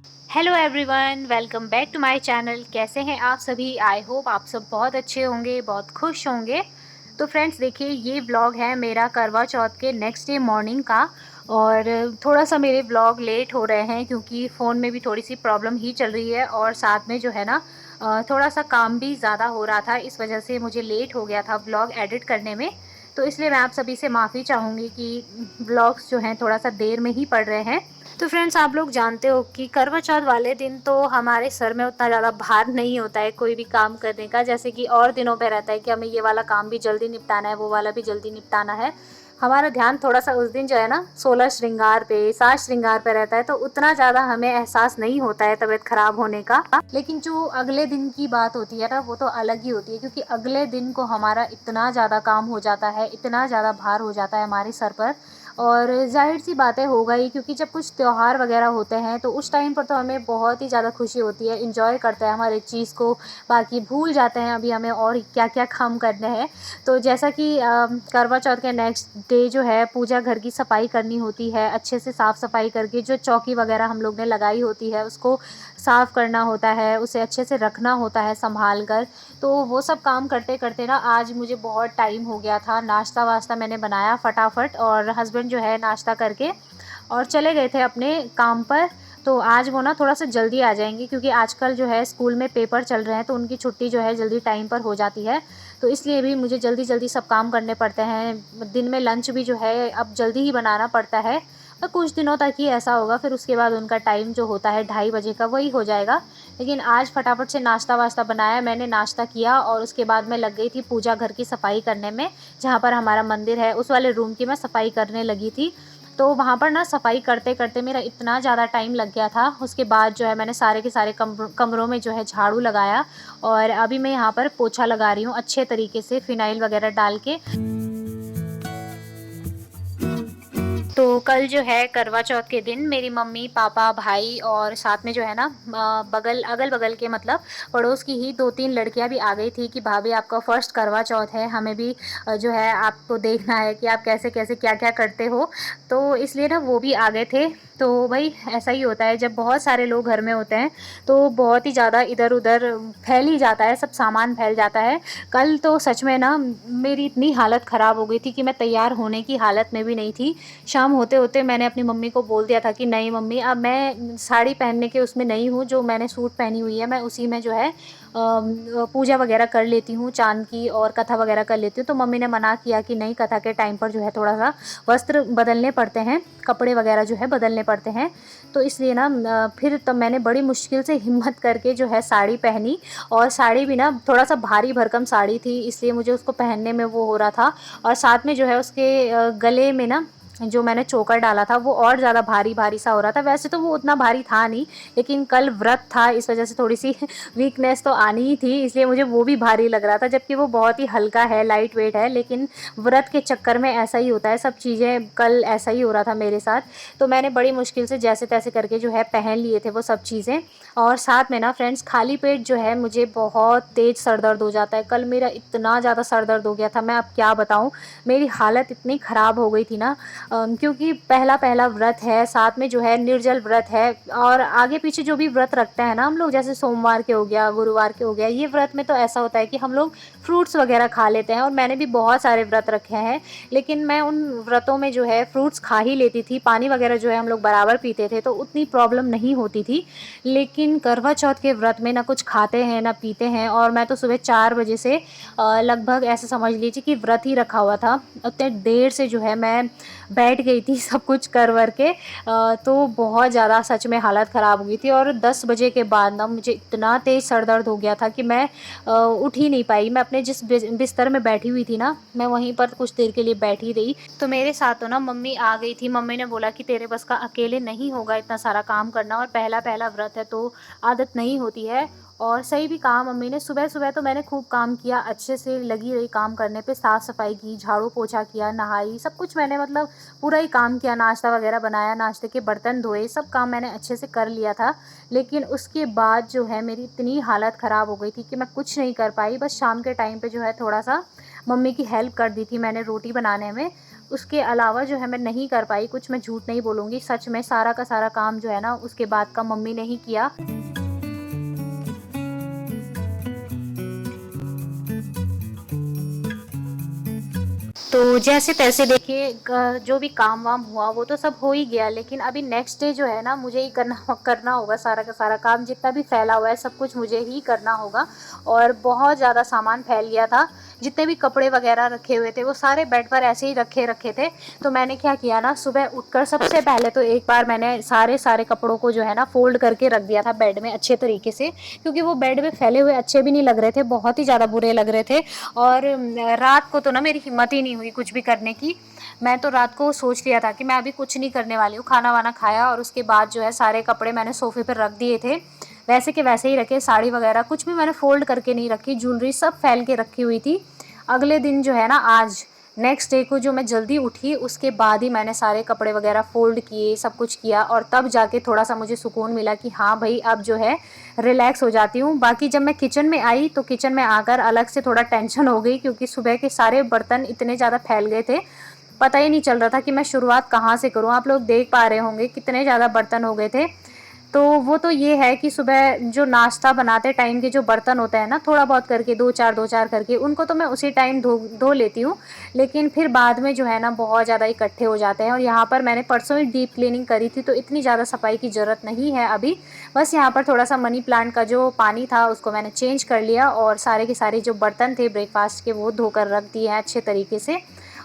Hello everyone, welcome back to my channel. कैसे हैं आप सभी? आई होप आप सब बहुत अच्छे होंगे, बहुत खुश होंगे। तो फ्रेंड्स देखिए, ये व्लॉग है मेरा करवा चौथ के नेक्स्ट डे मॉर्निंग का। और थोड़ा सा मेरे व्लॉग लेट हो रहे हैं क्योंकि फ़ोन में भी थोड़ी सी प्रॉब्लम ही चल रही है, और साथ में जो है ना थोड़ा सा काम भी ज़्यादा हो रहा था, इस वजह से मुझे लेट हो गया था व्लॉग एडिट करने में। तो इसलिए मैं आप सभी से माफ़ी चाहूँगी कि व्लॉग्स जो हैं थोड़ा सा देर में ही पड़ रहे हैं। तो फ्रेंड्स, आप लोग जानते हो कि करवा चौथ वाले दिन तो हमारे सर में उतना ज़्यादा भार नहीं होता है कोई भी काम करने का, जैसे कि और दिनों पे रहता है कि हमें ये वाला काम भी जल्दी निपटाना है, वो वाला भी जल्दी निपटाना है। हमारा ध्यान थोड़ा सा उस दिन जो है ना 16 श्रृंगार पे, साज श्रृंगार पे रहता है, तो उतना ज़्यादा हमें एहसास नहीं होता है तबीयत खराब होने का। लेकिन जो अगले दिन की बात होती है ना, वो तो अलग ही होती है, क्योंकि अगले दिन को हमारा इतना ज़्यादा काम हो जाता है, इतना ज़्यादा भार हो जाता है हमारे सर पर। और ज़ाहिर सी बातें होगा ही, क्योंकि जब कुछ त्यौहार वगैरह होते हैं तो उस टाइम पर तो हमें बहुत ही ज़्यादा खुशी होती है, इंजॉय करते हैं हर एक चीज़ को, बाकी भूल जाते हैं अभी हमें और क्या क्या काम करने हैं। तो जैसा कि करवा चौथ के नेक्स्ट डे जो है पूजा घर की सफाई करनी होती है, अच्छे से साफ़ सफाई करके जो चौकी वगैरह हम लोग ने लगाई होती है उसको साफ़ करना होता है, उसे अच्छे से रखना होता है संभाल कर। तो वो सब काम करते करते ना आज मुझे बहुत टाइम हो गया था। नाश्ता वास्ता मैंने बनाया फटाफट, और हस्बैंड जो है नाश्ता करके और चले गए थे अपने काम पर। तो आज वो ना थोड़ा सा जल्दी आ जाएंगे, क्योंकि आजकल जो है स्कूल में पेपर चल रहे हैं, तो उनकी छुट्टी जो है जल्दी टाइम पर हो जाती है। तो इसलिए भी मुझे जल्दी जल्दी सब काम करने पड़ते हैं। दिन में लंच भी जो है अब जल्दी ही बनाना पड़ता है। तो कुछ दिनों तक ही ऐसा होगा, फिर उसके बाद उनका टाइम जो होता है 2:30 बजे का, वही हो जाएगा। लेकिन आज फटाफट से नाश्ता वास्ता बनाया, मैंने नाश्ता किया और उसके बाद मैं लग गई थी पूजा घर की सफाई करने में। जहाँ पर हमारा मंदिर है उस वाले रूम की मैं सफाई करने लगी थी। तो वहाँ पर ना सफाई करते करते मेरा इतना ज़्यादा टाइम लग गया था। उसके बाद जो है मैंने सारे के सारे कमरों में जो है झाड़ू लगाया, और अभी मैं यहाँ पर पोछा लगा रही हूँ अच्छे तरीके से फिनाइल वगैरह डाल के। तो कल जो है करवा चौथ के दिन मेरी मम्मी पापा भाई और साथ में जो है ना बगल अगल बगल के मतलब पड़ोस की ही 2-3 लड़कियां भी आ गई थी कि भाभी आपका फर्स्ट करवा चौथ है, हमें भी जो है आपको देखना है कि आप कैसे कैसे क्या क्या करते हो। तो इसलिए ना वो भी आ गए थे। तो भाई ऐसा ही होता है, जब बहुत सारे लोग घर में होते हैं तो बहुत ही ज़्यादा इधर उधर फैल ही जाता है, सब सामान फैल जाता है। कल तो सच में ना मेरी इतनी हालत ख़राब हो गई थी कि मैं तैयार होने की हालत में भी नहीं थी। शाम होते होते मैंने अपनी मम्मी को बोल दिया था कि नहीं मम्मी, अब मैं साड़ी पहनने के उसमें नहीं हूँ, जो मैंने सूट पहनी हुई है मैं उसी में जो है पूजा वगैरह कर लेती हूँ चाँद की, और कथा वगैरह कर लेती हूँ। तो मम्मी ने मना किया कि नहीं, कथा के टाइम पर जो है थोड़ा सा वस्त्र बदलने पड़ते हैं, कपड़े वगैरह जो है बदलने पड़ते हैं। तो इसलिए ना फिर तब मैंने बड़ी मुश्किल से हिम्मत करके जो है साड़ी पहनी। और साड़ी भी ना थोड़ा सा भारी भरकम साड़ी थी, इसलिए मुझे उसको पहनने में वो हो रहा था। और साथ में जो है उसके गले में ना जो मैंने चोकर डाला था वो और ज़्यादा भारी भारी सा हो रहा था। वैसे तो वो उतना भारी था नहीं, लेकिन कल व्रत था इस वजह से थोड़ी सी वीकनेस तो आनी ही थी, इसलिए मुझे वो भी भारी लग रहा था, जबकि वो बहुत ही हल्का है, लाइट वेट है। लेकिन व्रत के चक्कर में ऐसा ही होता है, सब चीज़ें कल ऐसा ही हो रहा था मेरे साथ। तो मैंने बड़ी मुश्किल से जैसे तैसे करके जो है पहन लिए थे वो सब चीज़ें। और साथ में ना फ्रेंड्स, खाली पेट जो है मुझे बहुत तेज़ सर दर्द हो जाता है। कल मेरा इतना ज़्यादा सर दर्द हो गया था, मैं अब क्या बताऊँ। मेरी हालत इतनी ख़राब हो गई थी ना, क्योंकि पहला पहला व्रत है, साथ में जो है निर्जल व्रत है। और आगे पीछे जो भी व्रत रखते हैं ना हम लोग, जैसे सोमवार के हो गया, गुरुवार के हो गया, ये व्रत में तो ऐसा होता है कि हम लोग फ्रूट्स वगैरह खा लेते हैं, और मैंने भी बहुत सारे व्रत रखे हैं। लेकिन मैं उन व्रतों में जो है फ्रूट्स खा ही लेती थी, पानी वगैरह जो है हम लोग बराबर पीते थे, तो उतनी प्रॉब्लम नहीं होती थी। लेकिन करवा चौथ के व्रत में ना कुछ खाते हैं ना पीते हैं, और मैं तो सुबह 4 बजे से लगभग ऐसे समझ लीजिए कि व्रत ही रखा हुआ था। उतने देर से जो है मैं बैठ गई थी सब कुछ कर वर के। तो बहुत ज़्यादा सच में हालत ख़राब हो गई थी, और 10 बजे के बाद ना मुझे इतना तेज़ सर दर्द हो गया था कि मैं उठ ही नहीं पाई। मैं अपने जिस बिस्तर में बैठी हुई थी ना, मैं वहीं पर कुछ देर के लिए बैठी रही। तो मेरे साथ तो ना मम्मी आ गई थी। मम्मी ने बोला कि तेरे बस का अकेले नहीं होगा इतना सारा काम करना, और पहला पहला व्रत है तो आदत नहीं होती है। और सही भी कहा मम्मी ने। सुबह सुबह तो मैंने खूब काम किया, अच्छे से लगी रही काम करने पे, साफ़ सफाई की, झाड़ू पोछा किया, नहाई, सब कुछ मैंने मतलब पूरा ही काम किया, नाश्ता वगैरह बनाया, नाश्ते के बर्तन धोए, सब काम मैंने अच्छे से कर लिया था। लेकिन उसके बाद जो है मेरी इतनी हालत ख़राब हो गई थी कि मैं कुछ नहीं कर पाई। बस शाम के टाइम पे जो है थोड़ा सा मम्मी की हेल्प कर दी थी मैंने रोटी बनाने में। उसके अलावा जो है मैं नहीं कर पाई कुछ, मैं झूठ नहीं बोलूँगी, सच में सारा का सारा काम जो है ना उसके बाद का मम्मी ने ही किया। तो जैसे-तैसे देखिए जो भी काम-वाम हुआ वो तो सब हो ही गया, लेकिन अभी नेक्स्ट डे जो है ना मुझे ही करना करना होगा सारा का सारा काम, जितना भी फैला हुआ है सब कुछ मुझे ही करना होगा। और बहुत ज़्यादा सामान फैल गया था, जितने भी कपड़े वगैरह रखे हुए थे वो सारे बेड पर ऐसे ही रखे रखे थे। तो मैंने क्या किया ना, सुबह उठकर सबसे पहले तो एक बार मैंने सारे कपड़ों को जो है ना फ़ोल्ड करके रख दिया था बेड में अच्छे तरीके से, क्योंकि वो बेड में फैले हुए अच्छे भी नहीं लग रहे थे, बहुत ही ज़्यादा बुरे लग रहे थे। और रात को तो ना मेरी हिम्मत ही नहीं हुई कुछ भी करने की। मैं तो रात को सोच लिया था कि मैं अभी कुछ नहीं करने वाली हूँ, खाना-वाना खाया और उसके बाद जो है सारे कपड़े मैंने सोफ़े पर रख दिए थे। वैसे के वैसे ही रखे, साड़ी वगैरह कुछ भी मैंने फ़ोल्ड करके नहीं रखी, ज्वेलरी सब फैल के रखी हुई थी। अगले दिन जो है ना आज नेक्स्ट डे को जो मैं जल्दी उठी उसके बाद ही मैंने सारे कपड़े वगैरह फ़ोल्ड किए, सब कुछ किया और तब जाके थोड़ा-सा मुझे सुकून मिला कि हाँ भई अब जो है रिलैक्स हो जाती हूँ। बाकी जब मैं किचन में आई तो किचन में आकर अलग से थोड़ा टेंशन हो गई, क्योंकि सुबह के सारे बर्तन इतने ज़्यादा फैल गए थे, पता ही नहीं चल रहा था कि मैं शुरुआत कहाँ से करूँ। आप लोग देख पा रहे होंगे कितने ज़्यादा बर्तन हो गए थे। तो वो तो ये है कि सुबह जो नाश्ता बनाते टाइम के जो बर्तन होते हैं ना, थोड़ा बहुत करके 2-4 करके उनको तो मैं उसी टाइम धो धो लेती हूँ। लेकिन फिर बाद में जो है ना बहुत ज़्यादा इकट्ठे हो जाते हैं, और यहाँ पर मैंने परसों ही डीप क्लीनिंग करी थी तो इतनी ज़्यादा सफाई की ज़रूरत नहीं है अभी। बस यहाँ पर थोड़ा-सा मनी प्लांट का जो पानी था उसको मैंने चेंज कर लिया और सारे के सारे जो बर्तन थे ब्रेकफ़ास्ट के वो धोकर रख दिए हैं अच्छे तरीके से।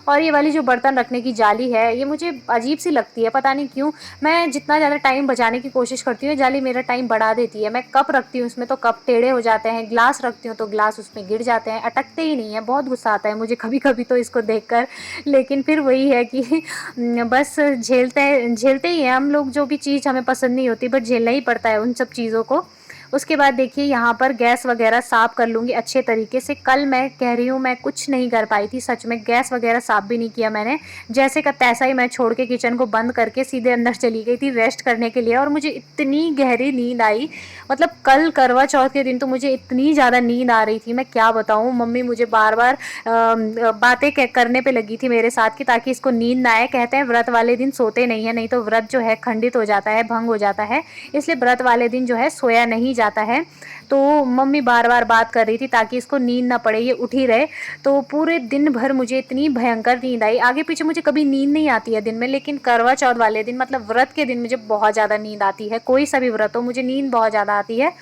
और ये वाली जो बर्तन रखने की जाली है ये मुझे अजीब-सी लगती है, पता नहीं क्यों? मैं जितना ज़्यादा टाइम बचाने की कोशिश करती हूँ, ये जाली मेरा टाइम बढ़ा देती है। मैं कप रखती हूँ उसमें तो कप टेढ़े हो जाते हैं, ग्लास रखती हूँ तो ग्लास उसमें गिर जाते हैं, अटकते ही नहीं हैं। बहुत गुस्सा आता है मुझे कभी-कभी तो इसको देखकर। लेकिन फिर वही है कि बस झेलते झेलते ही हैं हम लोग, जो भी चीज़ हमें पसंद नहीं होती बट झेलना ही पड़ता है उन सब चीज़ों को। उसके बाद देखिए यहाँ पर गैस वगैरह साफ़ कर लूँगी अच्छे तरीके से। कल मैं कह रही हूँ मैं कुछ नहीं कर पाई थी, सच में गैस वगैरह साफ़ भी नहीं किया मैंने। जैसे का तैसा ही मैं छोड़ के किचन को बंद करके सीधे अंदर चली गई थी रेस्ट करने के लिए, और मुझे इतनी गहरी नींद आई, मतलब कल करवा चौथ के दिन तो मुझे इतनी ज़्यादा नींद आ रही थी, मैं क्या बताऊँ। मम्मी मुझे बार-बार बातें करने पे लगी थी मेरे साथ कि ताकि इसको नींद ना आए। कहते हैं व्रत वाले दिन सोते नहीं हैं, नहीं तो व्रत जो है खंडित हो जाता है, भंग हो जाता है, इसलिए व्रत वाले दिन जो है सोया नहीं जाता है। तो मम्मी बार-बार बात कर रही थी ताकि इसको नींद ना पड़े, ये उठी रहे। तो पूरे दिन भर मुझे इतनी भयंकर नींद आई, आगे-पीछे मुझे कभी नींद नहीं आती है दिन में, लेकिन करवा चौथ वाले दिन मतलब व्रत के दिन मुझे बहुत ज़्यादा नींद आती है। कोई सा भी व्रत हो मुझे नींद बहुत ज़्यादा आती है।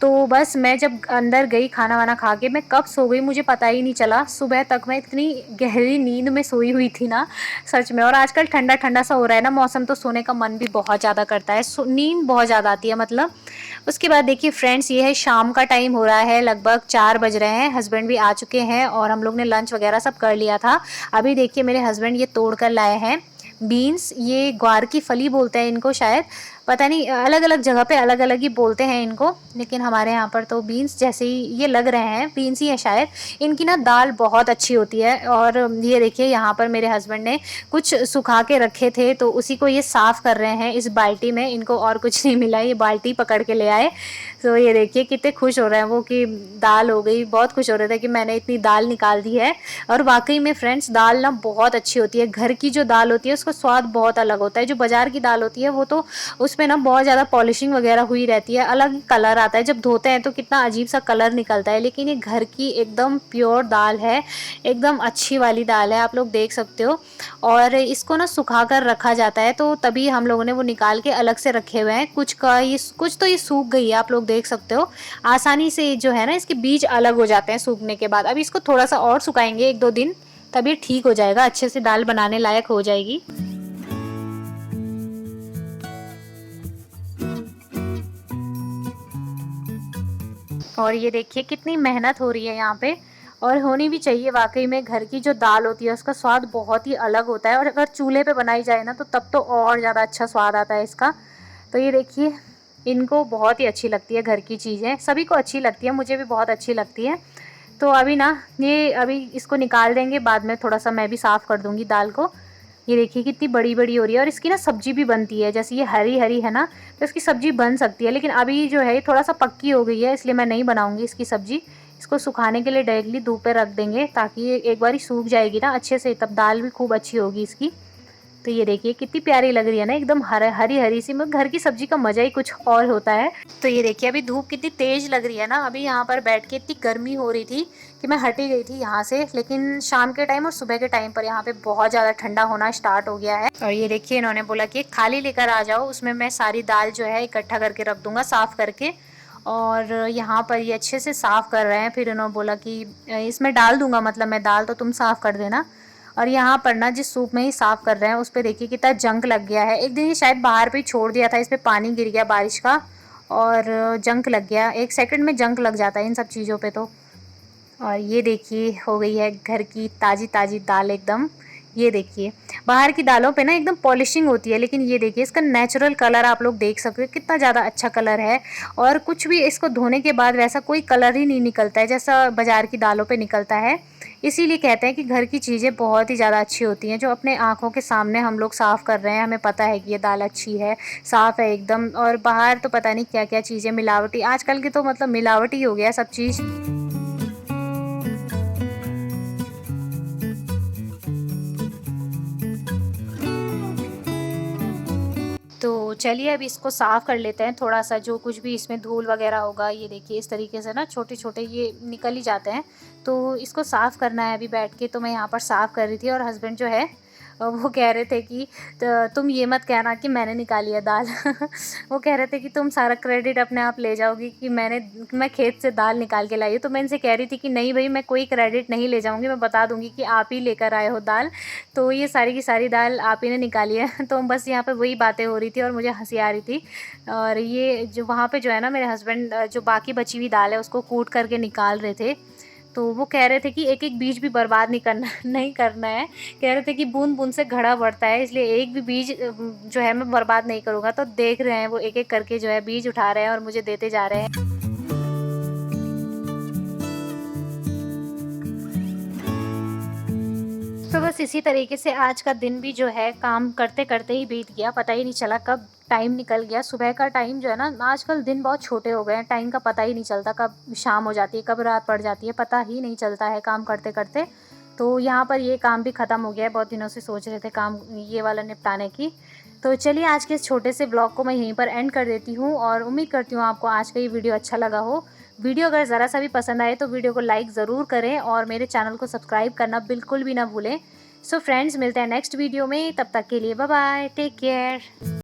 तो बस मैं जब अंदर गई खाना-वाना खा के, मैं कब सो गई मुझे पता ही नहीं चला। सुबह तक मैं इतनी गहरी नींद में सोई हुई थी ना, सच में। और आजकल ठंडा-ठंडा सा हो रहा है ना मौसम, तो सोने का मन भी बहुत ज़्यादा करता है, नींद बहुत ज़्यादा आती है मतलब। उसके बाद देखिए फ्रेंड्स, ये है शाम का टाइम हो रहा है, लगभग 4 बज रहे हैं, हस्बैंड भी आ चुके हैं और हम लोग ने लंच वगैरह सब कर लिया था। अभी देखिए मेरे हस्बैंड ये तोड़ कर लाए हैं बीन्स, ये ग्वार की फली बोलते हैं इनको शायद, पता नहीं अलग-अलग जगह पे अलग-अलग ही बोलते हैं इनको, लेकिन हमारे यहाँ पर तो बीन्स जैसे ही ये लग रहे हैं, बीन्स ही है शायद। इनकी ना दाल बहुत अच्छी होती है। और ये देखिए यहाँ पर मेरे हस्बैंड ने कुछ सुखा के रखे थे तो उसी को ये साफ़ कर रहे हैं इस बाल्टी में, इनको और कुछ नहीं मिला, ये बाल्टी पकड़ के ले आए। तो ये देखिए कितने खुश हो रहे हैं वो कि दाल हो गई, बहुत खुश हो रहे थे कि मैंने इतनी दाल निकाल दी है। और वाक़ई में फ्रेंड्स दाल ना बहुत अच्छी होती है, घर की जो दाल होती है उसका स्वाद बहुत अलग होता है। जो बाज़ार की दाल होती है वो तो उसमें ना बहुत ज़्यादा पॉलिशिंग वगैरह हुई रहती है, अलग कलर आता है, जब धोते हैं तो कितना अजीब सा कलर निकलता है। लेकिन ये घर की एकदम प्योर दाल है, एकदम अच्छी वाली दाल है, आप लोग देख सकते हो। और इसको ना सुखा कर रखा जाता है तो तभी हम लोगों ने वो निकाल के अलग से रखे हुए हैं। कुछ तो ये सूख गई है, आप लोग देख सकते हो। आसानी से जो है ना इसके बीज अलग हो जाते हैं सूखने के बाद। अभी इसको थोड़ा सा और सुखाएंगे 1-2 दिन, तभी ठीक हो जाएगा, अच्छे से दाल बनाने लायक हो जाएगी। और ये देखिए कितनी मेहनत हो रही है यहाँ पे, और होनी भी चाहिए। वाकई में घर की जो दाल होती है उसका स्वाद बहुत ही अलग होता है, और अगर चूल्हे पे बनाई जाए ना तो तब तो और ज़्यादा अच्छा स्वाद आता है इसका। तो ये देखिए इनको बहुत ही अच्छी लगती है घर की चीज़ें, सभी को अच्छी लगती है, मुझे भी बहुत अच्छी लगती है। तो अभी ना ये अभी इसको निकाल देंगे, बाद में थोड़ा सा मैं भी साफ़ कर दूँगी दाल को। ये देखिए कितनी बड़ी-बड़ी हो रही है, और इसकी ना सब्ज़ी भी बनती है, जैसे ये हरी-हरी है ना तो इसकी सब्ज़ी बन सकती है। लेकिन अभी जो है ये थोड़ा-सा पक्की हो गई है इसलिए मैं नहीं बनाऊँगी इसकी सब्ज़ी। इसको सुखाने के लिए डायरेक्टली धूप पे रख देंगे ताकि ये एक बारी सूख जाएगी ना अच्छे से, तब दाल भी खूब अच्छी होगी इसकी। तो ये देखिए कितनी प्यारी लग रही है ना, एकदम हरी हरी सी, मतलब घर की सब्जी का मज़ा ही कुछ और होता है। तो ये देखिए अभी धूप कितनी तेज़ लग रही है ना, अभी यहाँ पर बैठ के इतनी गर्मी हो रही थी कि मैं हट ही गई थी यहाँ से, लेकिन शाम के टाइम और सुबह के टाइम पर यहाँ पे बहुत ज़्यादा ठंडा होना स्टार्ट हो गया है। और ये देखिए इन्होंने बोला कि थाली लेकर आ जाओ, उसमें मैं सारी दाल जो है इकट्ठा करके रख दूँगा साफ़ करके। और यहाँ पर ये अच्छे से साफ़ कर रहे हैं, फिर इन्होंने बोला कि इसमें डाल दूँगा, मतलब मैं दाल तो तुम साफ़ कर देना। और यहाँ पर ना जिस सूप में ही साफ़ कर रहे हैं उस पे देखिए कितना जंक लग गया है। एक दिन ये शायद बाहर पे ही छोड़ दिया था, इस पे पानी गिर गया बारिश का और जंक लग गया। 1 सेकंड में जंक लग जाता है इन सब चीज़ों पे तो। और ये देखिए हो गई है घर की ताज़ी-ताज़ी दाल एकदम। ये देखिए बाहर की दालों पे ना एकदम पॉलिशिंग होती है, लेकिन ये देखिए इसका नेचुरल कलर आप लोग देख सकते हो कितना ज़्यादा अच्छा कलर है। और कुछ भी इसको धोने के बाद वैसा कोई कलर ही नहीं निकलता है जैसा बाज़ार की दालों पे निकलता है। इसीलिए कहते हैं कि घर की चीज़ें बहुत ही ज़्यादा अच्छी होती हैं, जो अपने आँखों के सामने हम लोग साफ़ कर रहे हैं, हमें पता है कि ये दाल अच्छी है, साफ़ है एकदम। और बाहर तो पता नहीं क्या-क्या चीज़ें मिलावटी, आजकल की तो मतलब मिलावटी हो गया है सब चीज़। तो चलिए अब इसको साफ़ कर लेते हैं थोड़ा-सा, जो कुछ भी इसमें धूल वग़ैरह होगा, ये देखिए इस तरीके से ना छोटे-छोटे ये निकल ही जाते हैं। तो इसको साफ़ करना है अभी बैठ के, तो मैं यहाँ पर साफ़ कर रही थी और हस्बैंड जो है वो कह रहे थे कि तुम ये मत कहना कि मैंने निकाली है दाल। वो कह रहे थे कि तुम सारा क्रेडिट अपने आप ले जाओगी कि मैं खेत से दाल निकाल के लाई हूँ। तो मैं इनसे कह रही थी कि नहीं भई, मैं कोई क्रेडिट नहीं ले जाऊँगी, मैं बता दूँगी कि आप ही लेकर आए हो दाल। तो ये सारी की सारी दाल आप ही ने निकाली है। तो बस यहाँ पे वही बातें हो रही थी और मुझे हँसी आ रही थी। और ये जो वहाँ पे जो है ना मेरे हस्बैंड जो बाकी बची हुई दाल है उसको कूट करके निकाल रहे थे। तो वो कह रहे थे कि एक-एक बीज भी बर्बाद नहीं करना नहीं करना है। कह रहे थे कि बूँद-बूँद से घड़ा बढ़ता है, इसलिए एक भी बीज जो है मैं बर्बाद नहीं करूँगा। तो देख रहे हैं वो एक-एक करके जो है बीज उठा रहे हैं और मुझे देते जा रहे हैं। तो बस इसी तरीके से आज का दिन भी जो है काम करते-करते ही बीत गया, पता ही नहीं चला कब टाइम निकल गया। सुबह का टाइम जो है ना, आजकल दिन बहुत छोटे हो गए हैं, टाइम का पता ही नहीं चलता, कब शाम हो जाती है, कब रात पड़ जाती है, पता ही नहीं चलता है काम करते-करते। तो यहाँ पर ये काम भी ख़त्म हो गया है, बहुत दिनों से सोच रहे थे काम ये वाला निपटाने की। तो चलिए आज के इस छोटे से ब्लॉग को मैं यहीं पर एंड कर देती हूँ और उम्मीद करती हूँ आपको आज का ये वीडियो अच्छा लगा हो। वीडियो अगर ज़रा सा भी पसंद आए तो वीडियो को लाइक ज़रूर करें और मेरे चैनल को सब्सक्राइब करना बिल्कुल भी ना भूलें। सो फ्रेंड्स मिलते हैं नेक्स्ट वीडियो में, तब तक के लिए बाय बाय, टेक केयर।